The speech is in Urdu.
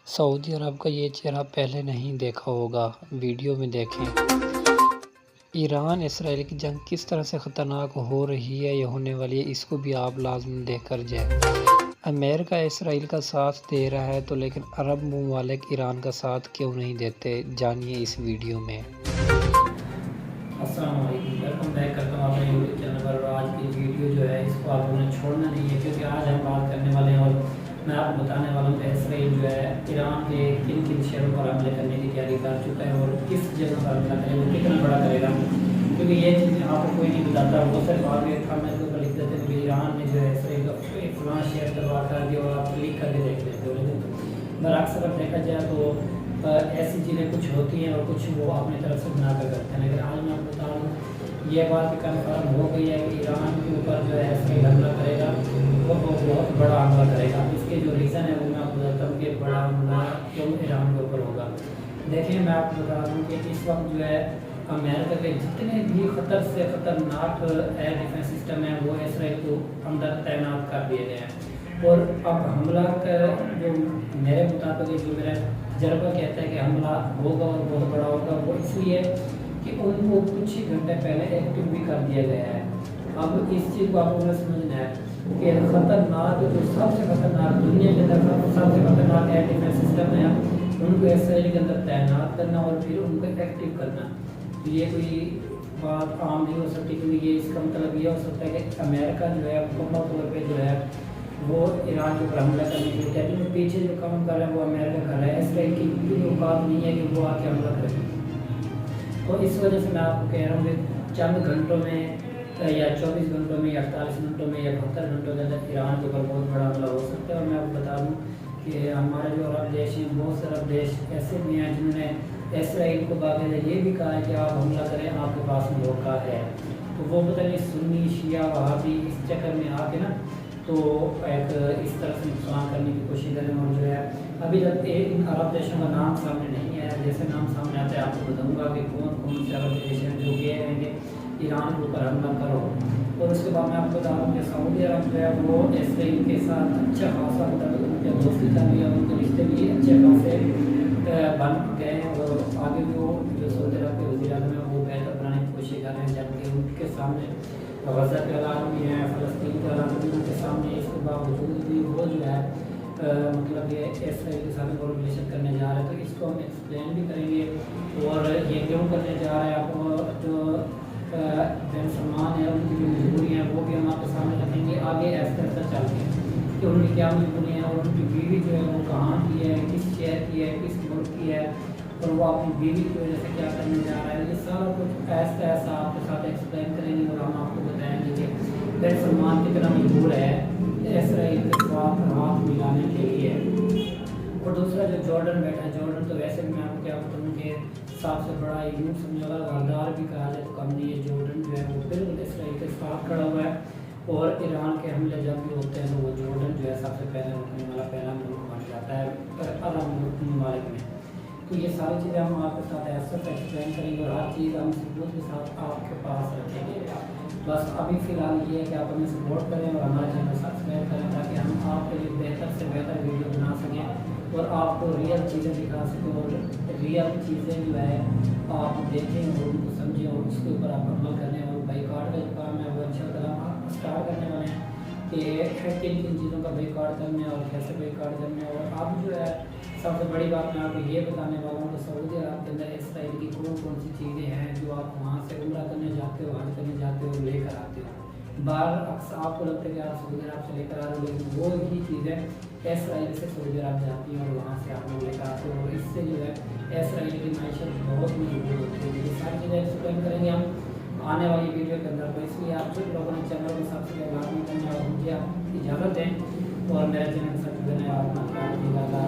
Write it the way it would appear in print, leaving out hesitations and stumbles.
سعودی عرب کا یہ چہرہ پہلے نہیں دیکھا ہوگا، ویڈیو میں دیکھیں۔ ایران اسرائیل کی جنگ کس طرح سے خطرناک ہو رہی ہے یا ہونے والی ہے، اس کو بھی آپ لازم دیکھ کر جائیں۔ امریکہ اسرائیل کا ساتھ دے رہا ہے تو لیکن عرب ممالک ایران کا ساتھ کیوں نہیں دیتے، جانیے اس ویڈیو میں۔ السلام علیکم، ویلکم بیک کرتا ہوں آپ نے یوٹیوب چینل پر۔ آج کی ویڈیو جو ہے اس کو آپ نے چھوڑنا نہیں ہے، کیونکہ آج ہم بات کرنے والے ہیں اور میں آپ کو بتانے والا ہوں کہ اسرائیل جو ہے ایران کے کن کن شہروں پر حملے کرنے کی تیاری کر چکا ہے اور کس جگہ پر حملہ کرے گا، کتنا بڑا کرے گا، کیونکہ یہ چیزیں آپ کو کوئی نہیں بتاتا۔ وہ صرف آگے کامنٹ کے اوپر لکھ دیتے ہیں کہ ایران نے جو ہے اسرائیل کا ایک فلاں شہر تباہ کر دیا اور آپ کلک کر کے دیکھ لیتے ہو، لیکن برعکس اگر دیکھا جائے تو ایسی چیزیں کچھ ہوتی ہیں اور کچھ وہ اپنی طرف سے بنا کر کرتے ہیں۔ لیکن آج میں آپ کو بتا رہا ہوں یہ بات کنفرم ہو گئی ہے کہ ایران کے اوپر جو ہے اسرائیل حملہ کرے گا، وہ بہت بڑا حملہ کرے گا۔ اس کے جو ریزن ہے وہ میں آپ کو بتاتا ہوں کہ بڑا حملہ کیوں ایران کے اوپر ہوگا۔ دیکھیں میں آپ کو بتا رہا ہوں کہ اس وقت جو ہے امریکہ کے جتنے بھی خطر سے خطرناک ایئر ڈیفینس سسٹم ہیں وہ اسرائیل کو اندر تعینات کر دیے گئے ہیں، اور اب حملہ کا جو میرے مطابق جو میرا تجربہ کہتا ہے کہ حملہ ہوگا اور بہت بڑا ہوگا، وہ اس لیے کہ ان کو کچھ ہی گھنٹے پہلے ایکٹیو بھی کر دیا گیا ہے۔ اب اس چیز کو آپ کو سمجھنا ہے کہ خطرناک جو سب سے خطرناک دنیا کے اندر سب سے خطرناک ایئر ڈیفینس سسٹم ہے ان کو اسرائیل کے اندر تعینات کرنا اور پھر ان کو ایکٹیو کرنا، تو یہ کوئی بات عام نہیں ہو سکتی، کیونکہ یہ اس کا مطلب یہ ہو سکتا ہے کہ امریکہ جو ہے مکمل طور پہ جو ہے وہ ایران کے اوپر حملہ کرنے کے لیے، لیکن پیچھے جو کام کر رہا ہے وہ امریکہ کر رہا ہے۔ اسرائیل کی کوئی اوقات نہیں ہے کہ وہ آ کے حملہ کرے، اور اس وجہ سے میں آپ کو کہہ رہا ہوں کہ چند گھنٹوں میں یا 24 گھنٹوں میں یا 48 گھنٹوں میں یا 72 گھنٹوں کے اندر ایران کے اوپر بہت بڑا حملہ ہو سکتا ہے۔ اور میں آپ کو بتا دوں کہ ہمارے جو عرب دیش ہیں، بہت سے عرب دیش ایسے بھی ہیں جنہوں نے اسرائیل کو باقاعدہ یہ بھی کہا ہے کہ آپ حملہ کریں، آپ کے پاس موقع ہے، تو وہ پتہ نہیں سنی شیعہ وہابی اس چکر میں آ کے نا تو ایک اس طرح سے نقصان کرنے کی کوشش کریں، اور جو ہے ابھی تک ان عرب دیشوں کا نام سامنے نہیں آیا۔ جیسے نام سامنے آتا ہے آپ کو بتاؤں گا کہ کون کون سے عرب دیش ہیں جو کہہ رہے ہیں کہ ایران کے اوپر حملہ کرو، اور اس کے بعد میں آپ کو بتا رہا ہوں کہ سعودی عرب جو ہے وہ اسرائیل کے ساتھ اچھا خاصا ان کے دوستی چل رہی ہے، ان کے رشتے بھی اچھے خاصے بن گئے ہیں، اور آگے بھی وہ جو سعودی عرب کے وزیر اعظم ہیں وہ بہتر بنانے کی کوشش کر رہے ہیں، جبکہ ان کے سامنے غزہ کے اعلان بھی ہیں، فلسطین کے اعلان بھی ان کے سامنے، اس کے باوجود بھی وہ جو ہے مطلب یہ اسرائیل کے ساتھ کورلیشن کرنے جا رہے ہیں، تو اس کو ہم ایکسپلین بھی کریں گے اور یہ کیوں کرنے جا رہے ہیں۔ آپ کو جو بن سلمان ہے ان کی جو مجبوری ہیں وہ بھی ہم آپ کے سامنے رکھیں گے آگے ایسا ایسا چل کے، کہ ان کی کیا مجبوری ہیں اور ان کی بیوی جو ہے وہ کہاں کی ہے، کس شہر کی ہے، کس ملک کی ہے، اور وہ اپنی بیوی کی وجہ سے کیا کرنے جا رہا ہے۔ یہ سارا کچھ ایسا ایسا آپ کے ساتھ ایکسپلین کریں گے، اور ہم آپ کو بتائیں گے کہ بن سلمان کتنا مجبور ہے اسرائیل کے ساتھ ہاتھ ملانے کے لیے۔ اور دوسرا جو جارڈن بیٹھا ہے، جارڈن تو ویسے بھی میں آپ کو کیا بتاؤں کہ سب سے بڑا یوں سمجھو گا غدار بھی کہا جائے تو کم نہیں ہے۔ جارڈن جو ہے وہ بالکل اسرائیل کے ساتھ کھڑا ہوا ہے، اور ایران کے حملے جب بھی ہوتے ہیں تو وہ جارڈن جو ہے سب سے پہلے رکنے والا پہلا ملک بن جاتا ہے عرب ممالک میں۔ تو یہ ساری چیزیں ہم آپ کے ساتھ ایسا ایکسپلین کریں گے، اور ہر چیز ہم ثبوت کے ساتھ آپ کے پاس رکھیں گے۔ بس ابھی فی الحال یہ ہے کہ آپ ہمیں سپورٹ کریں اور ہمارے چینل سبسکرائب کریں، تاکہ ہم آپ کے لیے بہتر سے بہتر ویڈیو بنا سکیں اور آپ کو ریئل چیزیں دکھا سکیں، اور ریئل چیزیں جو ہے آپ دیکھیں اور ان کو سمجھیں اور اس کے اوپر آپ عمل کریں۔ اور بائیکاٹ کا جو کام ہے وہ اچھا طرح اسٹارٹ کرنے والے ہیں کہ کن کن چیزوں کا بائیکاٹ کرنا ہے اور کیسے بائیکاٹ کرنا ہے۔ اور اب جو ہے سب سے بڑی بات میں آپ کو یہ بتانے والا ہوں کہ سعودی عرب کے اندر اسرائیل کی کون کون سی چیزیں ہیں جو آپ وہاں سے عمرہ کرنے جاتے ہو، حج کرنے جاتے ہو، لے کر آتے ہو۔ اکثر آپ کو لگتا ہے کہ آپ سعودی عرب سے لے کر آ رہے ہو، لیکن وہ ہی چیزیں اسرائیل سے سعودی عرب جاتی ہیں اور وہاں سے آپ لوگ لے کر آتے ہو، اور اس سے جو ہے اسرائیل کی معیشت بہت مضبوط ہوتی ہے۔ یہ ساری چیزیں ایکسپلین کریں گے ہم آنے والی ویڈیو کے اندر، تو اس لیے آپ سب لوگوں نے چینل کو سبسکرائب لازمی کرنا، اور مجھے آپ اجازت دیں اور میرے چینل کو سبسکرائب کرنا اور اپنا خیال رکھیے گا۔